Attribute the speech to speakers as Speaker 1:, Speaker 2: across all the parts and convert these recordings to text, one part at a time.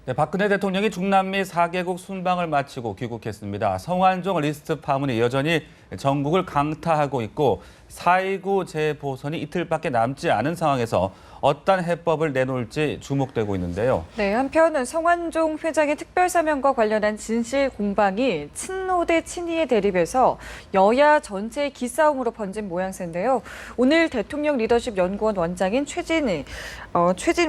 Speaker 1: 네, 박근혜 대통령이 중남미 4개국 순방을 마치고 귀국했습니다. 성완종 리스트 파문이 여전히 전국을 강타하고 있고 4.29 재보선이 이틀밖에 남지 않은 상황에서 어떤 해법을 내놓을지 주목되고 있는데요.
Speaker 2: 네, 한편 성완종 회장의 특별사면과 관련한 진실 공방이 친노 대 친이의 대립에서 여야 전체의 기싸움으로 번진 모양새인데요. 오늘 대통령 리더십 연구원 원장인 최진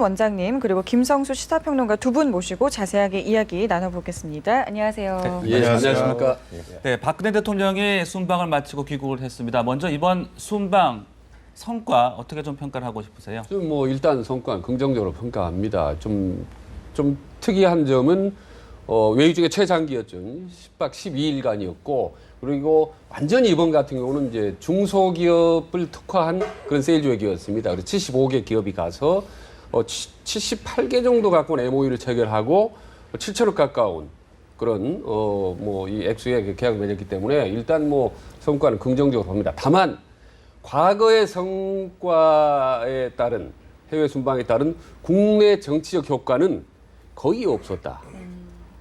Speaker 2: 원장님 그리고 김성수 시사평론가 두 분 모시고 자세하게 이야기 나눠보겠습니다. 안녕하세요.
Speaker 3: 예, 안녕하십니까.
Speaker 1: 네, 박근혜 대통령이 순방을 마치고 귀국을 했습니다. 먼저 이번 순방 성과 어떻게 좀 평가를 하고 싶으세요?
Speaker 3: 뭐 일단 성과는 긍정적으로 평가합니다. 좀 특이한 점은 외유 중에 최장기였죠. 10박 12일간이었고 그리고 완전히 이번 같은 경우는 이제 중소기업을 특화한 그런 세일즈 외교였습니다. 그래서 75개 기업이 가서 78개 정도 갖고 MOU를 체결하고 7천억 가까운 그런 뭐 이 액수의 계약을 맺었기 때문에 일단 뭐 성과는 긍정적으로 봅니다. 다만 과거의 성과에 따른 해외 순방에 따른 국내 정치적 효과는 거의 없었다.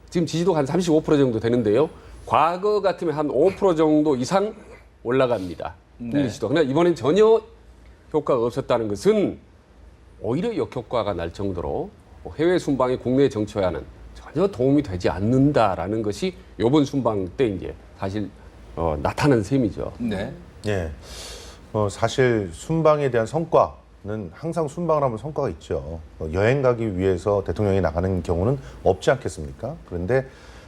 Speaker 3: 지금 지지도가 한 35% 정도 되는데요. 과거 같으면 한 5% 정도 이상 올라갑니다. 국내 지지도. 그러나 이번엔 전혀 효과가 없었다는 것은 오히려 역효과가 날 정도로 해외 순방이 국내 정치화는 전혀 도움이 되지 않는다라는 것이 이번 순방 때 이제 사실 나타난 셈이죠.
Speaker 1: 네.
Speaker 4: 예. 사실 순방에 대한 성과는 항상 순방을 하면 성과가 있죠. 여행 가기 위해서 대통령이 나가는 경우는 없지 않겠습니까? 그런데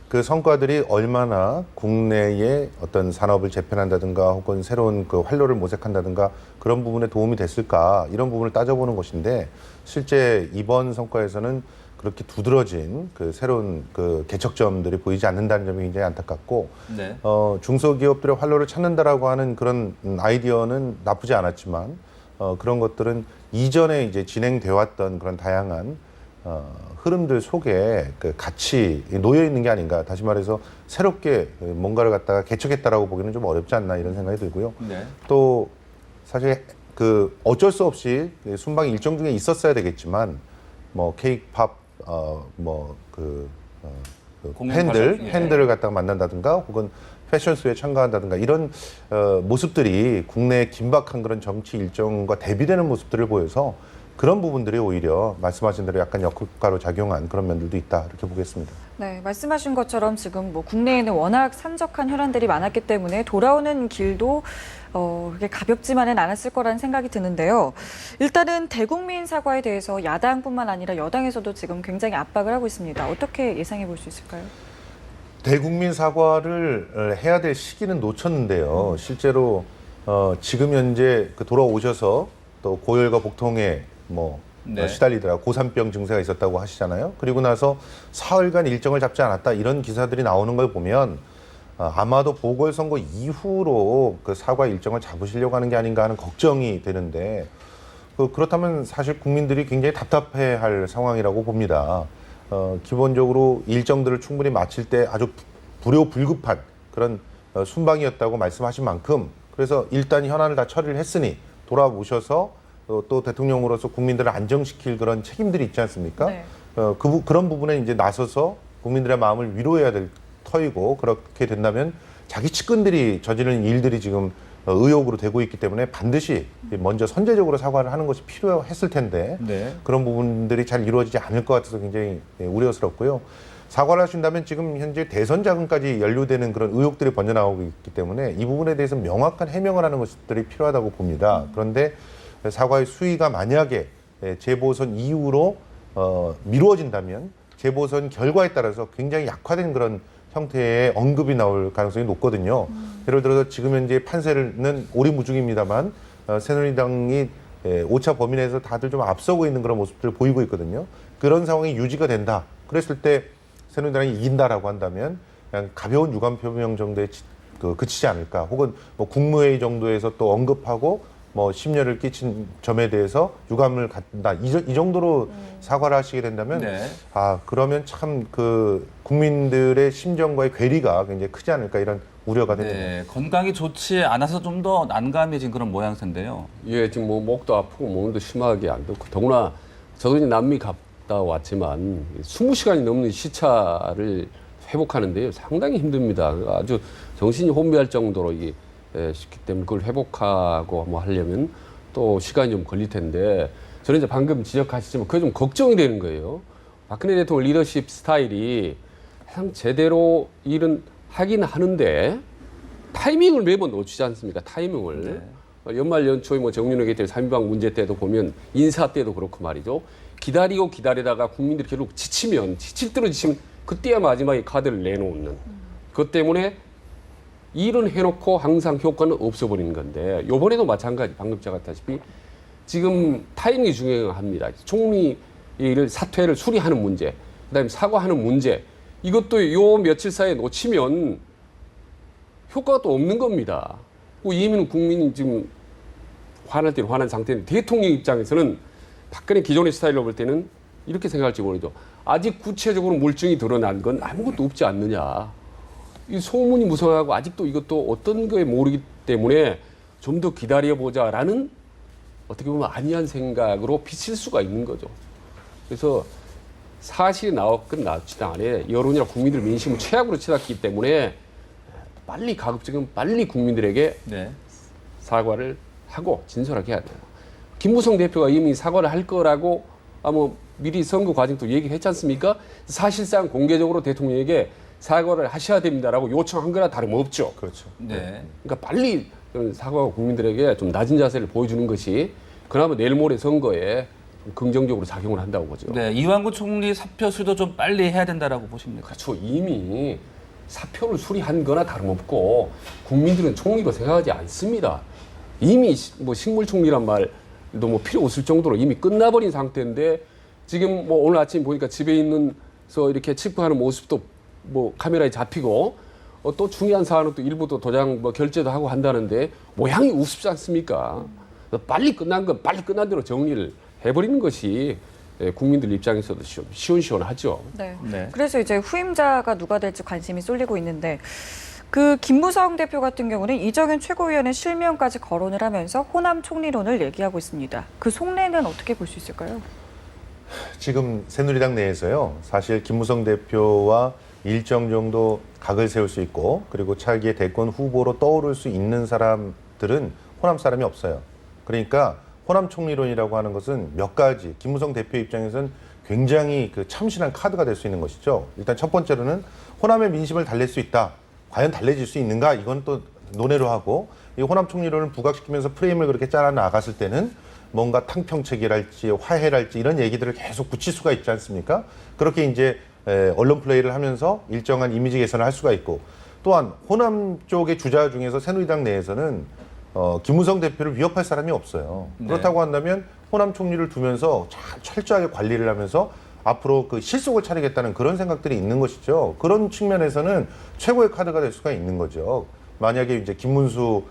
Speaker 4: 그 성과들이 얼마나 국내의 어떤 산업을 재편한다든가 혹은 새로운 그 활로를 모색한다든가 그런 부분에 도움이 됐을까 이런 부분을 따져보는 것인데 실제 이번 성과에서는 그렇게 두드러진 그 새로운 그 개척점들이 보이지 않는다는 점이 굉장히 안타깝고
Speaker 1: 네.
Speaker 4: 중소기업들의 활로를 찾는다라고 하는 그런 아이디어는 나쁘지 않았지만 그런 것들은 이전에 이제 진행되어 왔던 그런 다양한 흐름들 속에 그 같이 놓여 있는 게 아닌가. 다시 말해서 새롭게 뭔가를 갖다가 개척했다라고 보기는 좀 어렵지 않나 이런 생각이 들고요.
Speaker 1: 네.
Speaker 4: 또 사실 그 어쩔 수 없이 순방 일정 중에 있었어야 되겠지만 뭐 케이팝 팬들을 갖다가 만난다든가 혹은 패션쇼에 참가한다든가 이런 모습들이 국내의 긴박한 그런 정치 일정과 대비되는 모습들을 보여서 그런 부분들이 오히려 말씀하신 대로 약간 역효과로 작용한 그런 면들도 있다 이렇게 보겠습니다.
Speaker 2: 네, 말씀하신 것처럼 지금 뭐 국내에는 워낙 산적한 혈안들이 많았기 때문에 돌아오는 길도 그게 가볍지만은 않았을 거라는 생각이 드는데요. 일단은 대국민 사과에 대해서 야당뿐만 아니라 여당에서도 지금 굉장히 압박을 하고 있습니다. 어떻게 예상해 볼 수 있을까요? 대국민
Speaker 4: 사과를 해야 될 시기는 놓쳤는데요. 실제로 지금 현재 그 돌아오셔서 또 고열과 복통에 시달리더라고 고산병 증세가 있었다고 하시잖아요. 그리고 나서 사흘간 일정을 잡지 않았다 이런 기사들이 나오는 걸 보면 아마도 보궐선거 이후로 그 사과 일정을 잡으시려고 하는 게 아닌가 하는 걱정이 되는데 그렇다면 사실 국민들이 굉장히 답답해할 상황이라고 봅니다. 기본적으로 일정들을 충분히 마칠 때 아주 불효불급한 그런 순방이었다고 말씀하신 만큼 그래서 일단 현안을 다 처리를 했으니 돌아오셔서 또 대통령으로서 국민들을 안정시킬 그런 책임들이 있지 않습니까?
Speaker 2: 네.
Speaker 4: 그런 부분에 이제 나서서 국민들의 마음을 위로해야 될 터이고 그렇게 된다면 자기 측근들이 저지르는 일들이 지금 의혹으로 되고 있기 때문에 반드시 먼저 선제적으로 사과를 하는 것이 필요했을 텐데
Speaker 1: 네.
Speaker 4: 그런 부분들이 잘 이루어지지 않을 것 같아서 굉장히 우려스럽고요. 사과를 하신다면 지금 현재 대선 자금까지 연루되는 그런 의혹들이 번져나오고 있기 때문에 이 부분에 대해서 명확한 해명을 하는 것들이 필요하다고 봅니다. 그런데 사과의 수위가 만약에 재보선 이후로 미루어진다면 재보선 결과에 따라서 굉장히 약화된 그런 형태의 언급이 나올 가능성이 높거든요. 예를 들어서 지금 현재 판세는 오리무중입니다만 새누리당이 5차 범위 내에서 다들 좀 앞서고 있는 그런 모습들을 보이고 있거든요. 그런 상황이 유지가 된다. 그랬을 때 새누리당이 이긴다라고 한다면 그냥 가벼운 유감 표명 정도에 그치지 않을까. 혹은 뭐 국무회의 정도에서 또 언급하고 뭐 심려를 끼친 점에 대해서 유감을 갖는다. 이 정도로 사과를 하시게 된다면
Speaker 1: 네.
Speaker 4: 그러면 참 그 국민들의 심정과의 괴리가 굉장히 크지 않을까 이런 우려가 됩니다.
Speaker 1: 네, 건강이 좋지 않아서 좀 더 난감해진 그런 모양새인데요.
Speaker 3: 예, 지금 뭐 목도 아프고 몸도 심하게 안 좋고 더구나 저도 이제 남미 갔다 갔다 왔지만 20시간이 넘는 시차를 회복하는데요. 상당히 힘듭니다. 아주 정신이 혼미할 정도로 이게 쉽기 때문에 그걸 회복하고 뭐 하려면 또 시간이 좀 걸릴 텐데 저는 이제 방금 지적하시지만 그게 좀 걱정이 되는 거예요. 박근혜 대통령 리더십 스타일이 참 제대로 일은 하긴 하는데 타이밍을 매번 놓치지 않습니까? 타이밍을. 연말 연초에 뭐 정윤회 대통령 3.1방 문제 때도 보면 인사 때도 그렇고 말이죠. 기다리다가 국민들이 결국 지칠 대로 지치면 그때야 마지막에 카드를 내놓는. 그것 때문에 일은 해놓고 항상 효과는 없어버리는 건데 이번에도 마찬가지 방금 제가 했다시피 지금 타이밍이 중요합니다. 총리를 사퇴를 수리하는 문제, 그다음에 사과하는 문제 이것도 요 며칠 사이에 놓치면 효과가 또 없는 겁니다. 이미는 국민이 지금 화날 때는 화난 상태인데 대통령 입장에서는 박근혜 기존의 스타일로 볼 때는 이렇게 생각할지 모르죠. 아직 구체적으로 물증이 드러난 건 아무것도 없지 않느냐. 이 소문이 무성하고 아직도 이것도 어떤 거에 모르기 때문에 좀 더 기다려보자라는 어떻게 보면 안이한 생각으로 비칠 수가 있는 거죠. 그래서 사실이 나왔건 나왔지도 않아 여론이나 국민들 민심을 최악으로 치닫기 때문에 가급적이면 빨리 국민들에게
Speaker 1: 네.
Speaker 3: 사과를 하고 진솔하게 해야 돼요. 김무성 대표가 이미 사과를 할 거라고 뭐 미리 선거 과정도 얘기했지 않습니까? 사실상 공개적으로 대통령에게 사과를 하셔야 됩니다라고 요청한 거나 다름없죠.
Speaker 4: 그렇죠.
Speaker 1: 네.
Speaker 3: 그러니까 빨리 사과가 국민들에게 좀 낮은 자세를 보여주는 것이 그나마 내일 모레 선거에 좀 긍정적으로 작용을 한다고 보죠.
Speaker 1: 네, 이완구 총리 사표 수도 좀 빨리 해야 된다라고 보십니까?
Speaker 3: 그렇죠. 이미 사표를 수리한 거나 다름없고 국민들은 총리로 생각하지 않습니다. 이미 뭐 식물총리란 말도 뭐 필요 없을 정도로 이미 끝나버린 상태인데 지금 뭐 오늘 아침 보니까 집에 있는서 이렇게 체크하는 모습도 뭐 카메라에 잡히고 또 중요한 사안은 또 일부 또 도장 뭐 결제도 하고 한다는데 모양이 우습지 않습니까? 빨리 끝난 건 빨리 끝난 대로 정리를 해버리는 것이 국민들 입장에서도 시원시원하죠.
Speaker 2: 네.
Speaker 1: 네.
Speaker 2: 그래서 이제 후임자가 누가 될지 관심이 쏠리고 있는데 그 김무성 대표 같은 경우는 이정현 최고위원의 실명까지 거론을 하면서 호남 총리론을 얘기하고 있습니다. 그 속내는 어떻게 볼 수 있을까요?
Speaker 4: 지금 새누리당 내에서요. 사실 김무성 대표와 일정 정도 각을 세울 수 있고 그리고 차기의 대권 후보로 떠오를 수 있는 사람들은 호남 사람이 없어요. 그러니까 호남 총리론이라고 하는 것은 몇 가지 김무성 대표 입장에서는 굉장히 그 참신한 카드가 될 수 있는 것이죠. 일단 첫 번째로는 호남의 민심을 달랠 수 있다. 과연 달래질 수 있는가? 이건 또 논외로 하고 이 호남 총리론을 부각시키면서 프레임을 그렇게 짜라 나갔을 때는 뭔가 탕평책이랄지 화해랄지 이런 얘기들을 계속 붙일 수가 있지 않습니까? 그렇게 이제 언론 플레이를 하면서 일정한 이미지 개선을 할 수가 있고 또한 호남 쪽의 주자 중에서 새누리당 내에서는 김무성 대표를 위협할 사람이 없어요.
Speaker 1: 네.
Speaker 4: 그렇다고 한다면 호남 총리를 두면서 철저하게 관리를 하면서 앞으로 그 실속을 차리겠다는 그런 생각들이 있는 것이죠. 그런 측면에서는 최고의 카드가 될 수가 있는 거죠. 만약에 이제 김문수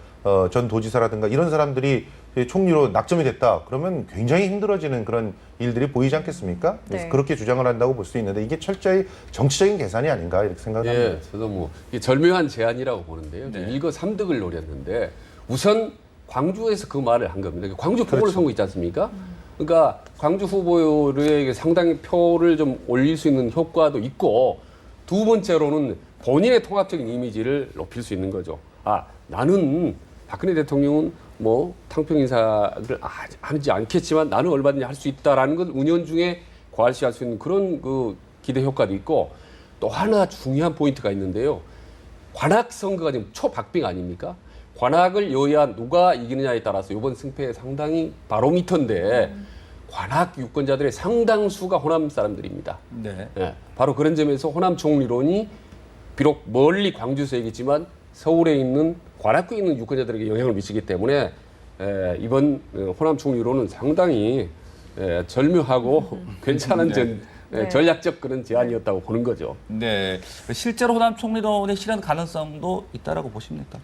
Speaker 4: 전 도지사라든가 이런 사람들이 총리로 낙점이 됐다. 그러면 굉장히 힘들어지는 그런 일들이 보이지 않겠습니까? 그래서
Speaker 2: 네.
Speaker 4: 그렇게 주장을 한다고 볼 수 있는데 이게 철저히 정치적인 계산이 아닌가 이렇게 생각합니다.
Speaker 3: 예, 저도 뭐 이게 절묘한 제안이라고 보는데요.
Speaker 1: 네.
Speaker 3: 일거삼득을 노렸는데 우선 광주에서 그 말을 한 겁니다. 광주 보궐선거 있지 않습니까? 그러니까 광주 후보에게 상당히 표를 좀 올릴 수 있는 효과도 있고 두 번째로는 본인의 통합적인 이미지를 높일 수 있는 거죠. 나는 박근혜 대통령은 뭐 탕평 인사를 하지 않겠지만 나는 얼마든지 할 수 있다라는 걸 운연중에 과시할 수 있는 그런 그 기대 효과도 있고 또 하나 중요한 포인트가 있는데요. 관악 선거가 지금 초박빙 아닙니까? 관악을 여야 누가 이기느냐에 따라서 이번 승패에 상당히 바로미터인데 관악 유권자들의 상당수가 호남 사람들입니다.
Speaker 1: 네.
Speaker 3: 예, 바로 그런 점에서 호남 총리론이 비록 멀리 광주에서 얘기했지만 서울에 있는 관악구에 있는 유권자들에게 영향을 미치기 때문에 이번 호남 총리론은 상당히 절묘하고 괜찮은
Speaker 2: 네.
Speaker 3: 전략적 그런 제안이었다고 보는 거죠.
Speaker 1: 네. 실제로 호남 총리론의 실현 가능성도 있다라고 보십니까?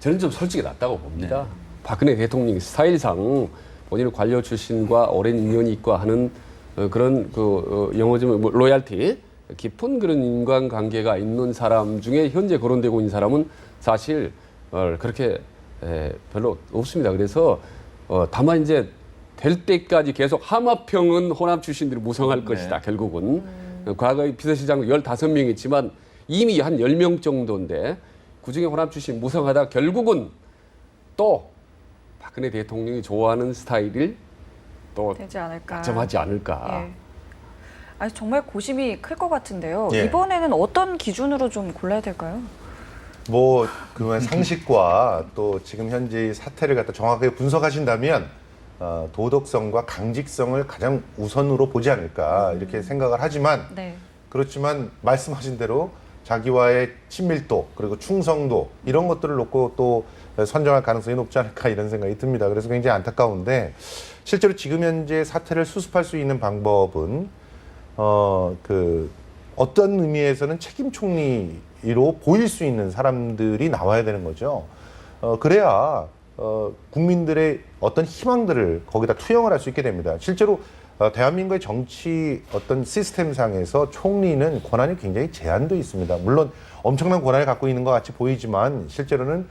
Speaker 3: 저는 좀 솔직히 낮다고 봅니다. 박근혜 대통령이 스타일상 본인은 관료 출신과 오랜 인연이 있고 하는 그런 영어지면 뭐 로얄티 깊은 그런 인간관계가 있는 사람 중에 현재 거론되고 있는 사람은 사실 그렇게 별로 없습니다. 그래서 다만 이제 될 때까지 계속 하마평은 호남 출신들이 무성할
Speaker 1: 네.
Speaker 3: 것이다. 결국은 과거에 비서실장 15명 있지만 이미 한 10명 정도인데 그중에 호남 출신 무성하다 결국은 또 박근혜 대통령이 좋아하는 스타일을 또
Speaker 2: 되지 않을까.
Speaker 3: 가점하지 않을까.
Speaker 2: 예. 아니, 정말 고심이 클 것 같은데요.
Speaker 4: 예.
Speaker 2: 이번에는 어떤 기준으로 좀 골라야 될까요?
Speaker 4: 뭐 그런 상식과 또 지금 현재 사태를 갖다 정확하게 분석하신다면 도덕성과 강직성을 가장 우선으로 보지 않을까 이렇게 생각을 하지만
Speaker 2: 네.
Speaker 4: 그렇지만 말씀하신 대로 자기와의 친밀도 그리고 충성도 이런 것들을 놓고 또 선정할 가능성이 높지 않을까 이런 생각이 듭니다. 그래서 굉장히 안타까운데 실제로 지금 현재 사태를 수습할 수 있는 방법은 어떤 의미에서는 책임 총리로 보일 수 있는 사람들이 나와야 되는 거죠. 그래야 국민들의 어떤 희망들을 거기다 투영을 할 수 있게 됩니다. 실제로 대한민국의 정치 어떤 시스템상에서 총리는 권한이 굉장히 제한돼 있습니다. 물론 엄청난 권한을 갖고 있는 것 같이 보이지만 실제로는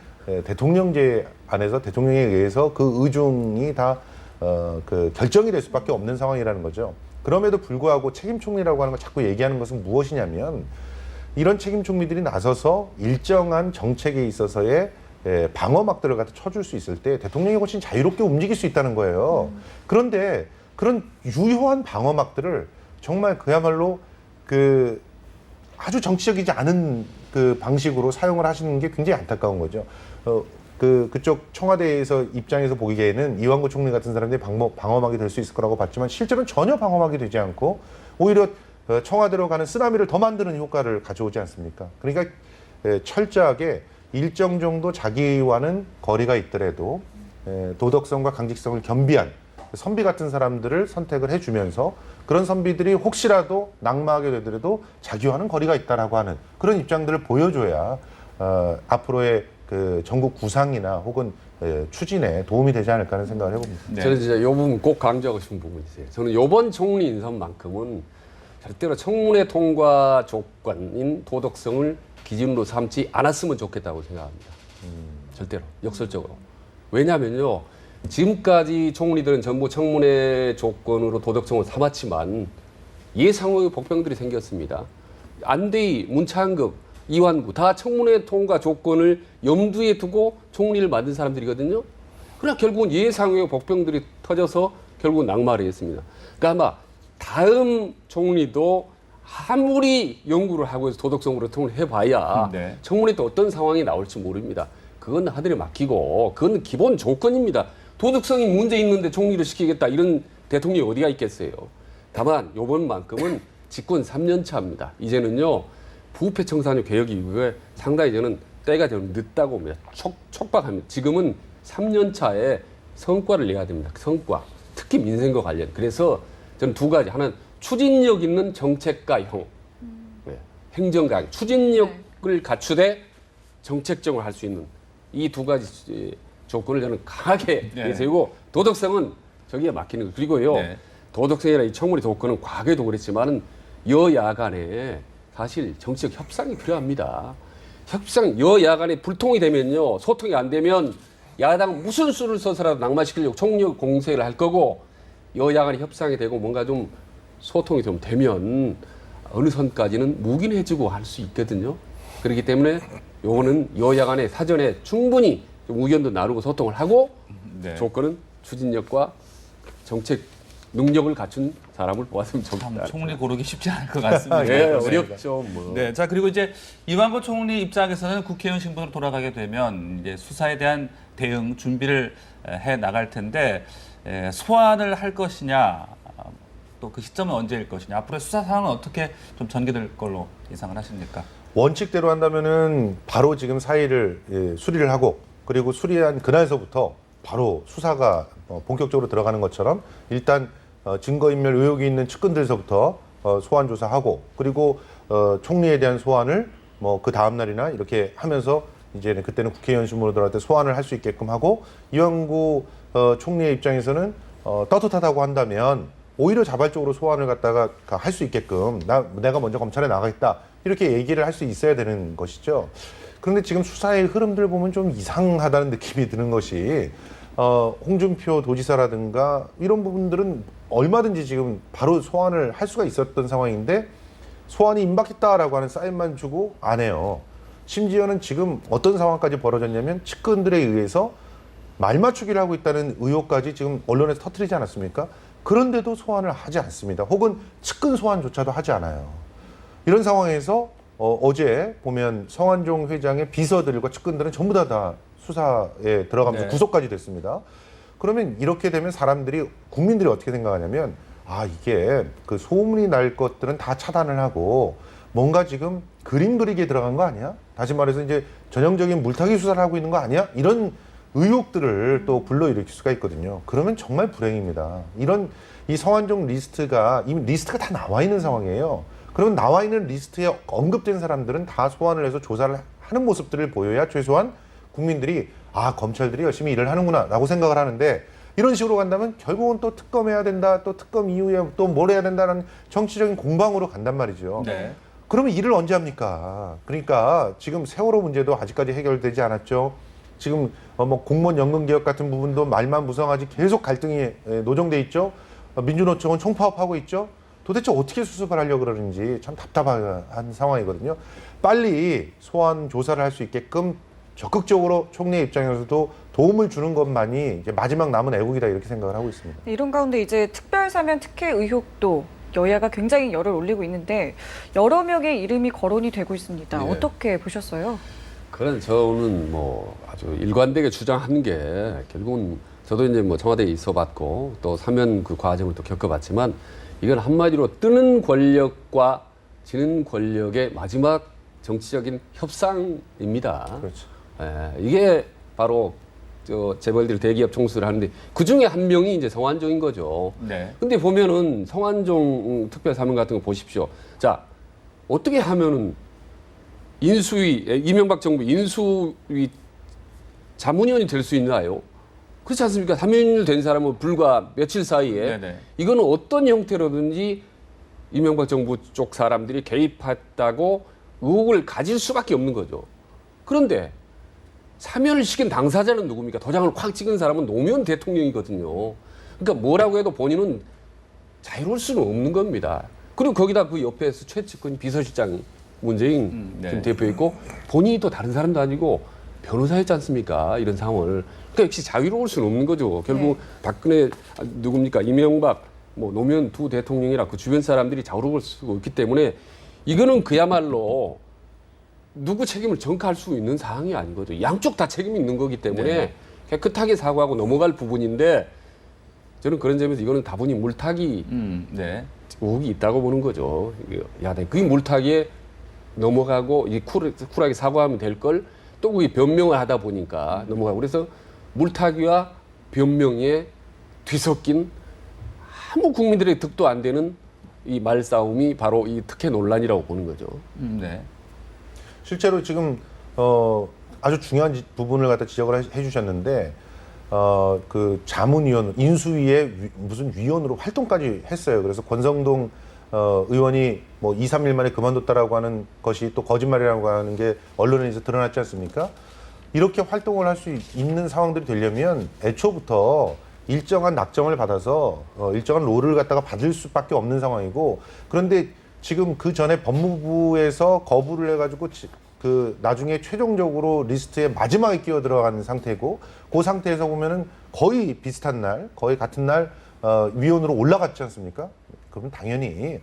Speaker 4: 대통령제 안에서 대통령에 의해서 그 의중이 다 결정이 될 수밖에 없는 상황이라는 거죠. 그럼에도 불구하고 책임 총리라고 하는 걸 자꾸 얘기하는 것은 무엇이냐면 이런 책임 총리들이 나서서 일정한 정책에 있어서의 방어막들을 갖다 쳐줄 수 있을 때 대통령이 훨씬 자유롭게 움직일 수 있다는 거예요. 그런데 그런 유효한 방어막들을 정말 그야말로 아주 정치적이지 않은 방식으로 사용을 하시는 게 굉장히 안타까운 거죠. 그쪽 청와대에서 입장에서 보기에는 이완구 총리 같은 사람들이 방어막이 될 수 있을 거라고 봤지만 실제로는 전혀 방어막이 되지 않고 오히려 청와대로 가는 쓰나미를 더 만드는 효과를 가져오지 않습니까? 그러니까 철저하게 일정 정도 자기와는 거리가 있더라도 도덕성과 강직성을 겸비한 선비 같은 사람들을 선택을 해주면서 그런 선비들이 혹시라도 낙마하게 되더라도 자기와는 거리가 있다라고 하는 그런 입장들을 보여줘야 앞으로의 전국 구상이나 혹은 추진에 도움이 되지 않을까 하는 생각을 해봅니다.
Speaker 1: 네.
Speaker 3: 저는 진짜 이 부분 꼭 강조하고 싶은 부분이 있어요. 저는 이번 총리 인선만큼은 절대로 청문회 통과 조건인 도덕성을 기준으로 삼지 않았으면 좋겠다고 생각합니다. 절대로 역설적으로. 왜냐하면요. 지금까지 총리들은 전부 청문회 조건으로 도덕성을 삼았지만 예상외의 복병들이 생겼습니다. 안대희, 문창급, 이완구 다 청문회 통과 조건을 염두에 두고 총리를 만든 사람들이거든요. 그러나 결국은 예상외의 복병들이 터져서 결국은 낙마를 했습니다. 그러니까 아마 다음 총리도 아무리 연구를 하고 해서 도덕성으로 통을 해봐야
Speaker 1: 네.
Speaker 3: 청문회 때 어떤 상황이 나올지 모릅니다. 그건 하늘에 맡기고 그건 기본 조건입니다. 도덕성이 문제 있는데 총리를 시키겠다 이런 대통령이 어디가 있겠어요. 다만 이번만큼은 집권 3년 차입니다. 이제는요 부패 청산유 개혁 이후에 상당히 저는 때가 좀 늦다고 봅니다. 촉박합니다. 지금은 3년 차에 성과를 내야 됩니다. 성과 특히 민생과 관련. 그래서 저는 두 가지. 하나는 추진력 있는 정책가형, 행정가, 추진력을 갖추되 정책적으로 할 수 있는 이 두 가지 조건을 저는 강하게 내세우고 도덕성은 저기에 맡기는 거. 그리고요 도덕성이나 이 청문회 조건은 과거에도 그랬지만은 여야 간에 사실 정치적 협상이 필요합니다. 여야 간에 불통이 되면요 소통이 안 되면 야당 무슨 수를 써서라도 낙마시키려고 총력 공세를 할 거고 여야 간에 협상이 되고 뭔가 좀 소통이 좀 되면 어느 선까지는 묵인해주고 할 수 있거든요. 그렇기 때문에 요거는 여야 간에 사전에 충분히 좀 의견도 나누고 소통을 하고 조건은 추진력과 정책 능력을 갖춘 사람을 뽑았으면
Speaker 1: 참
Speaker 3: 좋겠다.
Speaker 1: 총리 고르기 쉽지 않을 것 같습니다.
Speaker 3: 네, 어렵죠. 뭐.
Speaker 1: 네, 자 그리고 이제 이완구 총리 입장에서는 국회의원 신분으로 돌아가게 되면 이제 수사에 대한 대응 준비를 해 나갈 텐데 소환을 할 것이냐, 또 그 시점은 언제일 것이냐, 앞으로의 수사 상황은 어떻게 좀 전개될 걸로 예상을 하십니까?
Speaker 4: 원칙대로 한다면은 바로 지금 사의를 수리를 하고 그리고 수리한 그날서부터 바로 수사가 본격적으로 들어가는 것처럼 일단 증거인멸 의혹이 있는 측근들서부터 소환 조사하고 그리고 총리에 대한 소환을 뭐 그 다음 날이나 이렇게 하면서 이제는 그때는 국회의원 신문으로 들어갈 때 소환을 할 수 있게끔 하고 이완구 총리의 입장에서는 떳떳하다고 한다면 오히려 자발적으로 소환을 갖다가 할 수 있게끔 내가 먼저 검찰에 나가겠다 이렇게 얘기를 할 수 있어야 되는 것이죠. 그런데 지금 수사의 흐름들 보면 좀 이상하다는 느낌이 드는 것이 홍준표 도지사라든가 이런 부분들은 얼마든지 지금 바로 소환을 할 수가 있었던 상황인데 소환이 임박했다라고 하는 사인만 주고 안 해요. 심지어는 지금 어떤 상황까지 벌어졌냐면 측근들에 의해서 말맞추기를 하고 있다는 의혹까지 지금 언론에서 터뜨리지 않았습니까? 그런데도 소환을 하지 않습니다. 혹은 측근 소환조차도 하지 않아요. 이런 상황에서 어제 보면 성완종 회장의 비서들과 측근들은 전부 다 수사에 들어가면서
Speaker 1: 네.
Speaker 4: 구속까지 됐습니다. 그러면 이렇게 되면 국민들이 어떻게 생각하냐면 이게 그 소문이 날 것들은 다 차단을 하고 뭔가 지금 그림 그리기에 들어간 거 아니야? 다시 말해서 이제 전형적인 물타기 수사를 하고 있는 거 아니야? 이런 의혹들을 또 불러일으킬 수가 있거든요. 그러면 정말 불행입니다. 이 성완종 리스트가 이미 리스트가 다 나와 있는 상황이에요. 그러면 나와 있는 리스트에 언급된 사람들은 다 소환을 해서 조사를 하는 모습들을 보여야 최소한 국민들이 검찰들이 열심히 일을 하는구나라고 생각을 하는데 이런 식으로 간다면 결국은 또 특검해야 된다, 또 특검 이후에 또 뭘 해야 된다는 정치적인 공방으로 간단 말이죠.
Speaker 1: 네.
Speaker 4: 그러면 일을 언제 합니까? 그러니까 지금 세월호 문제도 아직까지 해결되지 않았죠. 지금 뭐 공무원 연금 개혁 같은 부분도 말만 무성하지 계속 갈등이 노정돼 있죠. 민주노총은 총파업하고 있죠. 도대체 어떻게 수습을 하려고 그러는지 참 답답한 상황이거든요. 빨리 소환 조사를 할 수 있게끔 적극적으로 총리 입장에서도 도움을 주는 것만이 이제 마지막 남은 애국이다 이렇게 생각을 하고 있습니다.
Speaker 2: 이런 가운데 이제 특별사면 특혜 의혹도 여야가 굉장히 열을 올리고 있는데 여러 명의 이름이 거론이 되고 있습니다.
Speaker 3: 네.
Speaker 2: 어떻게 보셨어요?
Speaker 3: 그런 저는 뭐 아주 일관되게 주장하는 게 결국은 저도 이제 뭐 청와대에 있어봤고 또 사면 그 과정을 또 겪어봤지만 이건 한마디로 뜨는 권력과 지는 권력의 마지막 정치적인 협상입니다.
Speaker 4: 그렇죠.
Speaker 3: 이게 바로 재벌들이 대기업 총수를 하는데 그 중에 한 명이 이제 성완종인 거죠.
Speaker 1: 네.
Speaker 3: 근데 보면은 성완종 특별사면 같은 거 보십시오. 자, 어떻게 하면은 이명박 정부 인수위 자문위원이 될 수 있나요? 그렇지 않습니까? 3일 된 사람은 불과 며칠 사이에
Speaker 1: 네네.
Speaker 3: 이거는 어떤 형태로든지 이명박 정부 쪽 사람들이 개입했다고 의혹을 가질 수밖에 없는 거죠. 그런데 사면을 시킨 당사자는 누굽니까? 도장을 콱 찍은 사람은 노무현 대통령이거든요. 그러니까 뭐라고 해도 본인은 자유로울 수는 없는 겁니다. 그리고 거기다 그 옆에서 최측근 비서실장 문재인
Speaker 1: 네.
Speaker 3: 지금 대표 있고 본인이 또 다른 사람도 아니고 변호사였지 않습니까? 이런 상황을. 그러니까 역시 자유로울 수는 없는 거죠. 결국 박근혜 누굽니까? 이명박 뭐 노무현 두 대통령이라 그 주변 사람들이 자유로울 수가 없기 때문에 이거는 그야말로 누구 책임을 전가할 수 있는 사항이 아니거든요. 양쪽 다 책임이 있는 거기 때문에
Speaker 1: 네.
Speaker 3: 깨끗하게 사과하고 넘어갈 부분인데 저는 그런 점에서 이거는 다분히 물타기
Speaker 1: 네.
Speaker 3: 의혹이 있다고 보는 거죠. 야, 그 물타기에 넘어가고 이 쿨하게 사과하면 될 걸 또 그게 변명을 하다 보니까 넘어가고 그래서 물타기와 변명에 뒤섞인 아무 국민들의 득도 안 되는 이 말싸움이 바로 이 특혜 논란이라고 보는 거죠.
Speaker 1: 네.
Speaker 4: 실제로 지금 아주 중요한 부분을 갖다 지적을 해주셨는데 그 자문위원 인수위의 무슨 위원으로 활동까지 했어요. 그래서 권성동 의원이 뭐 2, 3일 만에 그만뒀다라고 하는 것이 또 거짓말이라고 하는 게 언론에서 드러났지 않습니까? 이렇게 활동을 할 수 있는 상황들이 되려면 애초부터 일정한 낙점을 받아서 일정한 롤을 갖다가 받을 수밖에 없는 상황이고 그런데 지금 그 전에 법무부에서 거부를 해가지고 그 나중에 최종적으로 리스트에 마지막에 끼어 들어가는 상태고 그 상태에서 보면은 거의 비슷한 날, 거의 같은 날 위원으로 올라갔지 않습니까? 그럼 당연히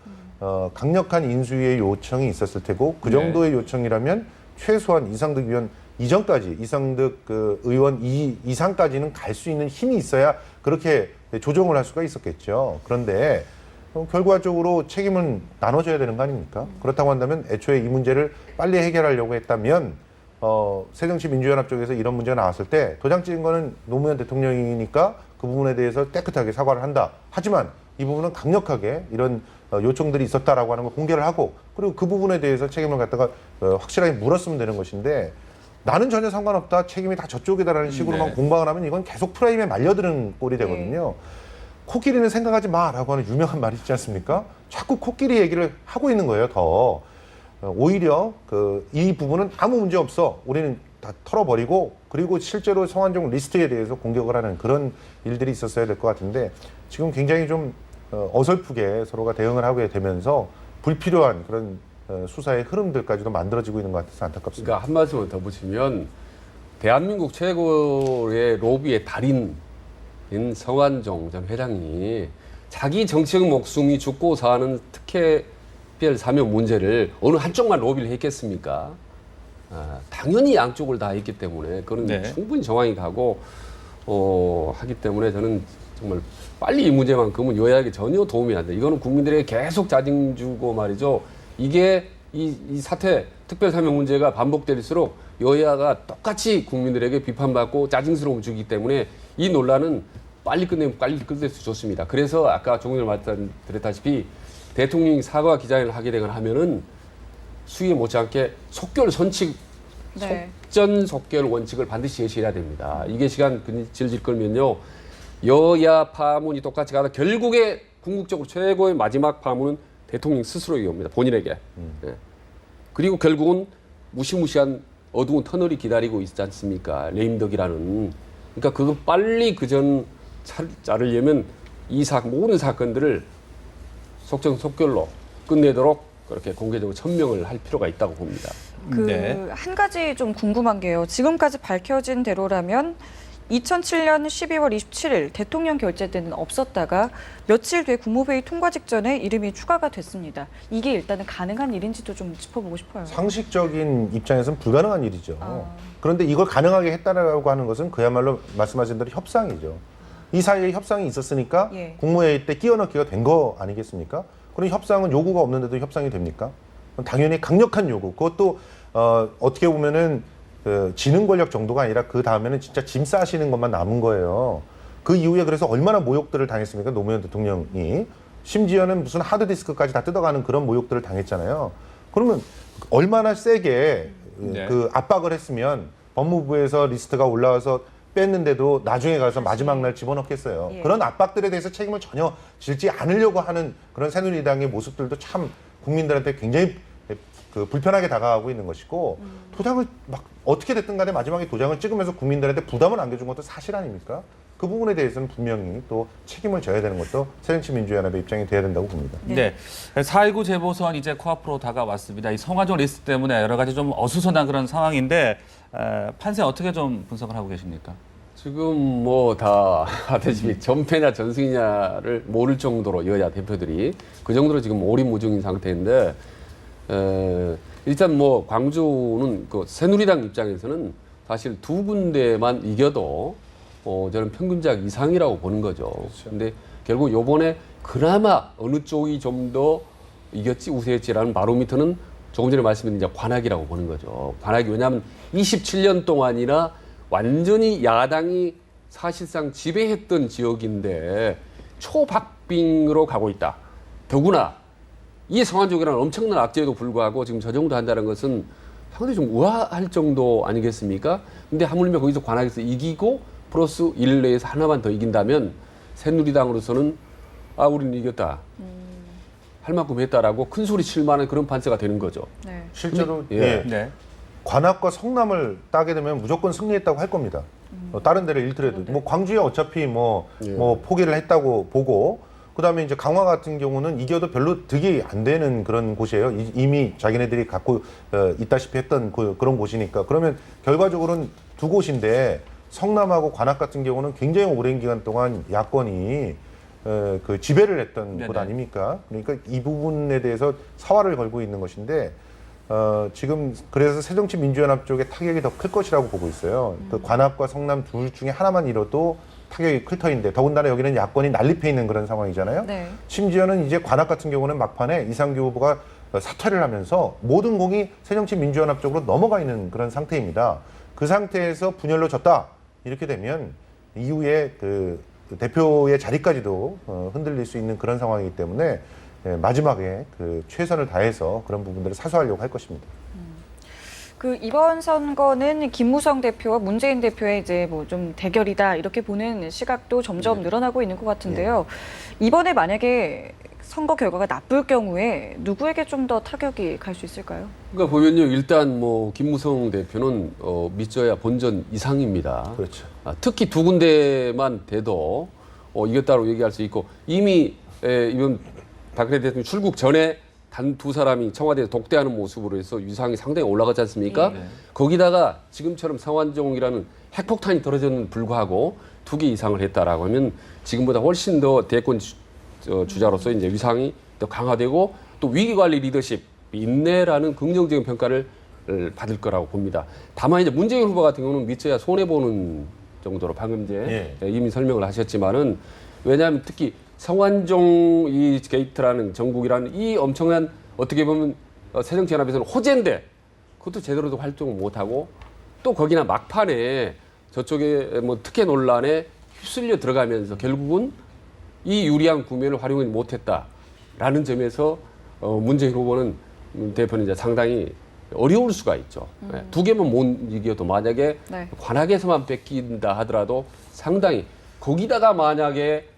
Speaker 4: 강력한 인수위의 요청이 있었을 테고 그 정도의 요청이라면 최소한 이상득 위원 이전까지 이상득 그 의원 이상까지는 갈 수 있는 힘이 있어야 그렇게 조정을 할 수가 있었겠죠. 그런데 결과적으로 책임은 나눠져야 되는 거 아닙니까? 그렇다고 한다면 애초에 이 문제를 빨리 해결하려고 했다면 새정치민주연합 쪽에서 이런 문제가 나왔을 때 도장 찍은 거는 노무현 대통령이니까 그 부분에 대해서 깨끗하게 사과를 한다. 하지만 이 부분은 강력하게 이런 요청들이 있었다라고 하는 걸 공개를 하고 그리고 그 부분에 대해서 책임을 갖다가 확실하게 물었으면 되는 것인데 나는 전혀 상관없다. 책임이 다 저쪽이다라는 식으로만
Speaker 1: 네.
Speaker 4: 공방을 하면 이건 계속 프레임에 말려드는 꼴이 되거든요. 코끼리는 생각하지 마라고 하는 유명한 말이 있지 않습니까? 자꾸 코끼리 얘기를 하고 있는 거예요, 더. 오히려 이 부분은 아무 문제 없어. 우리는 다 털어버리고 그리고 실제로 성완종 리스트에 대해서 공격을 하는 그런 일들이 있었어야 될 것 같은데 지금 굉장히 좀 어설프게 서로가 대응을 하게 되면서 불필요한 그런 수사의 흐름들까지도 만들어지고 있는 것 같아서 안타깝습니다.
Speaker 3: 그러니까 한 말씀을 더 붙이면 대한민국 최고의 로비의 달인인 성완종 전 회장이 자기 정치적 목숨이 죽고 사는 특혜별 사면 문제를 어느 한쪽만 로비를 했겠습니까? 당연히 양쪽을 다 했기 때문에 그건
Speaker 1: 네.
Speaker 3: 충분히 정황이 가고 하기 때문에 저는 정말 빨리 이 문제만큼은 여야에게 전혀 도움이 안 돼. 이거는 국민들에게 계속 짜증 주고 말이죠. 이게 이 사태 특별사면 문제가 반복될수록 여야가 똑같이 국민들에게 비판받고 짜증스러움 주기 때문에 이 논란은 빨리 끝내면 빨리 끝낼 수 좋습니다. 그래서 아까 조금 전에 말씀드렸다시피 대통령이 사과 기자회견을 하게 되거나 하면은 수위에 못지않게 속결 선칙,
Speaker 2: 네.
Speaker 3: 속전속결 원칙을 반드시 제시해야 됩니다. 이게 시간 질질 끌면요. 여야 파문이 똑같이 가다 결국에 궁극적으로 최고의 마지막 파문은 대통령 스스로에게 옵니다. 본인에게. 예. 그리고 결국은 무시무시한 어두운 터널이 기다리고 있지 않습니까? 레임덕이라는. 그러니까 그거 빨리 그전 자르려면 모든 사건들을 속전속결로 끝내도록 그렇게 공개적으로 천명을 할 필요가 있다고 봅니다.
Speaker 2: 한 가지 좀 궁금한 게요. 지금까지 밝혀진 대로라면 2007년 12월 27일 대통령 결재 때는 없었다가 며칠 뒤에 국무회의 통과 직전에 이름이 추가가 됐습니다. 이게 일단은 가능한 일인지도 좀 짚어보고 싶어요.
Speaker 4: 상식적인 입장에서는 불가능한 일이죠.
Speaker 2: 아.
Speaker 4: 그런데 이걸 가능하게 했다라고 하는 것은 그야말로 말씀하신 대로 협상이죠. 이 사이에 협상이 있었으니까
Speaker 2: 예.
Speaker 4: 국무회의 때 끼워넣기가 된 거 아니겠습니까? 그럼 협상은 요구가 없는데도 협상이 됩니까? 당연히 강력한 요구. 그것도 어떻게 보면은 지능 권력 정도가 아니라 그 다음에는 진짜 짐 싸시는 것만 남은 거예요. 그 이후에 그래서 얼마나 모욕들을 당했습니까? 노무현 대통령이. 심지어는 무슨 하드디스크까지 다 뜯어가는 그런 모욕들을 당했잖아요. 그러면 얼마나 세게
Speaker 1: 네.
Speaker 4: 그 압박을 했으면 법무부에서 리스트가 올라와서 뺐는데도 나중에 가서 마지막 날 집어넣겠어요.
Speaker 2: 예.
Speaker 4: 그런 압박들에 대해서 책임을 전혀 질지 않으려고 하는 그런 새누리당의 모습들도 참 국민들한테 굉장히 불편하게 다가가고 있는 것이고 도장을 막 어떻게 됐든 간에 마지막에 도장을 찍으면서 국민들한테 부담을 안겨준 것도 사실 아닙니까? 그 부분에 대해서는 분명히 또 책임을 져야 되는 것도 새정치민주연합의 입장이 돼야 된다고 봅니다.
Speaker 1: 네. 4.19 재보선 이제 코앞으로 다가왔습니다. 이 성완종 리스트 때문에 여러 가지 좀 어수선한 그런 상황인데 판세 어떻게 좀 분석을 하고 계십니까?
Speaker 3: 지금 뭐 다 아시다시피 전패냐 전승이냐를 모를 정도로 여야 대표들이 그 정도로 지금 오리무중인 상태인데 일단 뭐 광주는 그 새누리당 입장에서는 사실 두 군데만 이겨도 저는 평균작 이상이라고 보는 거죠. 근데 결국 요번에 그나마 어느 쪽이 좀 더 이겼지 우세했지라는 바로미터는 조금 전에 말씀드린 이제 관악이라고 보는 거죠. 관악이 왜냐하면 27년 동안이나 완전히 야당이 사실상 지배했던 지역인데 초박빙으로 가고 있다. 더구나 이 성완종이라는 엄청난 악재에도 불구하고 지금 저 정도 한다는 것은 상당히 좀 우아할 정도 아니겠습니까? 근데 하물며 거기서 관악에서 이기고 플러스 1 내에서 하나만 더 이긴다면 새누리당으로서는 우리는 이겼다. 할 만큼 했다라고 큰 소리 칠 만한 그런 판세가 되는 거죠.
Speaker 2: 네.
Speaker 4: 실제로
Speaker 3: 예.
Speaker 1: 네.
Speaker 4: 관악과 성남을 따게 되면 무조건 승리했다고 할 겁니다. 다른 데를 잃더라도 뭐 광주에 어차피 뭐 포기를 했다고 보고 그다음에 이제 강화 같은 경우는 이겨도 별로 득이 안 되는 그런 곳이에요. 이미 자기네들이 갖고 있다시피 했던 그런 곳이니까 그러면 결과적으로는 두 곳인데 성남하고 관악 같은 경우는 굉장히 오랜 기간 동안 야권이 그 지배를 했던
Speaker 1: 네네.
Speaker 4: 곳 아닙니까? 그러니까 이 부분에 대해서 사활을 걸고 있는 것인데 지금 그래서 새정치민주연합 쪽에 타격이 더 클 것이라고 보고 있어요. 그 관악과 성남 둘 중에 하나만 잃어도 타격이 클 터인데 더군다나 여기는 야권이 난립해 있는 그런 상황이잖아요.
Speaker 2: 네.
Speaker 4: 심지어는 이제 관악 같은 경우는 막판에 이상규 후보가 사퇴를 하면서 모든 공이 새정치민주연합 쪽으로 넘어가 있는 그런 상태입니다. 그 상태에서 분열로 졌다 이렇게 되면 이후에 그 대표의 자리까지도 흔들릴 수 있는 그런 상황이기 때문에 마지막에 그 최선을 다해서 그런 부분들을 사수하려고 할 것입니다.
Speaker 2: 그 이번 선거는 김무성 대표와 문재인 대표의 이제 뭐 좀 대결이다 이렇게 보는 시각도 점점 늘어나고 있는 것 같은데요. 이번에 만약에 선거 결과가 나쁠 경우에 누구에게 좀 더 타격이 갈 수 있을까요?
Speaker 3: 그러니까 보면요, 일단 뭐 김무성 대표는 믿져야 본전 이상입니다.
Speaker 4: 그렇죠.
Speaker 3: 특히 두 군데만 돼도 이겼다고 얘기할 수 있고 이미 이번 박근혜 대통령 출국 전에 단 두 사람이 청와대에서 독대하는 모습으로 해서 유상이 상당히 올라갔지 않습니까?
Speaker 1: 네.
Speaker 3: 거기다가 지금처럼 성완종이라는 핵폭탄이 떨어졌는 불구하고 2개 이상을 했다라고 하면 지금보다 훨씬 더 대권 주자로서 이제 위상이 더 강화되고 또 위기관리 리더십, 인내라는 긍정적인 평가를 받을 거라고 봅니다. 다만 이제 문재인 후보 같은 경우는 믿져야 손해보는 정도로 방금 이제 이미 설명을 하셨지만은 왜냐하면 특히 성완종 이 게이트라는 정국이라는 이 엄청난 어떻게 보면 새정치연합에서는 호재인데 그것도 제대로도 활동을 못하고 또 거기나 막판에 저쪽에 뭐 특혜 논란에 휩쓸려 들어가면서 결국은 이 유리한 국면을 활용하지 못했다라는 점에서 문재인 후보는 대표는 이제 상당히 어려울 수가 있죠. 두 개만 못 이겨도 만약에
Speaker 2: 네.
Speaker 3: 관악에서만 뺏긴다 하더라도 상당히 거기다가 만약에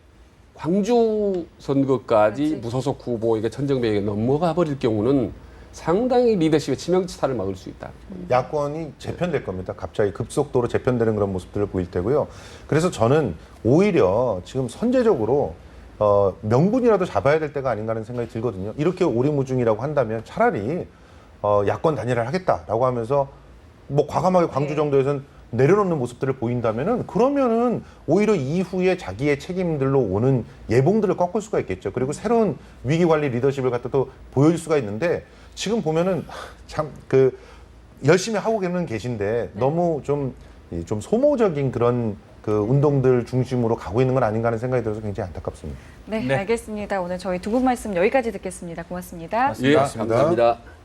Speaker 3: 광주 선거까지 무소속 후보에게 천정배에게 넘어가 버릴 경우는 상당히 리더십의 치명타를 막을 수 있다.
Speaker 4: 야권이 재편될 겁니다. 갑자기 급속도로 재편되는 그런 모습들을 보일 테고요. 그래서 저는 오히려 지금 선제적으로 명분이라도 잡아야 될 때가 아닌가 하는 생각이 들거든요. 이렇게 오리무중이라고 한다면 차라리 야권 단일화를 하겠다라고 하면서 뭐 과감하게 광주 정도에서는 내려놓는 모습들을 보인다면은 그러면은 오히려 이후에 자기의 책임들로 오는 예봉들을 꺾을 수가 있겠죠. 그리고 새로운 위기관리 리더십을 갖다 또 보여줄 수가 있는데 지금 보면은 참 그 열심히 하고 계신데 너무 좀 소모적인 그런 그 운동들 중심으로 가고 있는 건 아닌가 하는 생각이 들어서 굉장히 안타깝습니다.
Speaker 2: 네,
Speaker 1: 네.
Speaker 2: 알겠습니다. 오늘 저희 두 분 말씀 여기까지 듣겠습니다. 고맙습니다.
Speaker 3: 예,
Speaker 4: 고맙습니다.
Speaker 3: 감사합니다.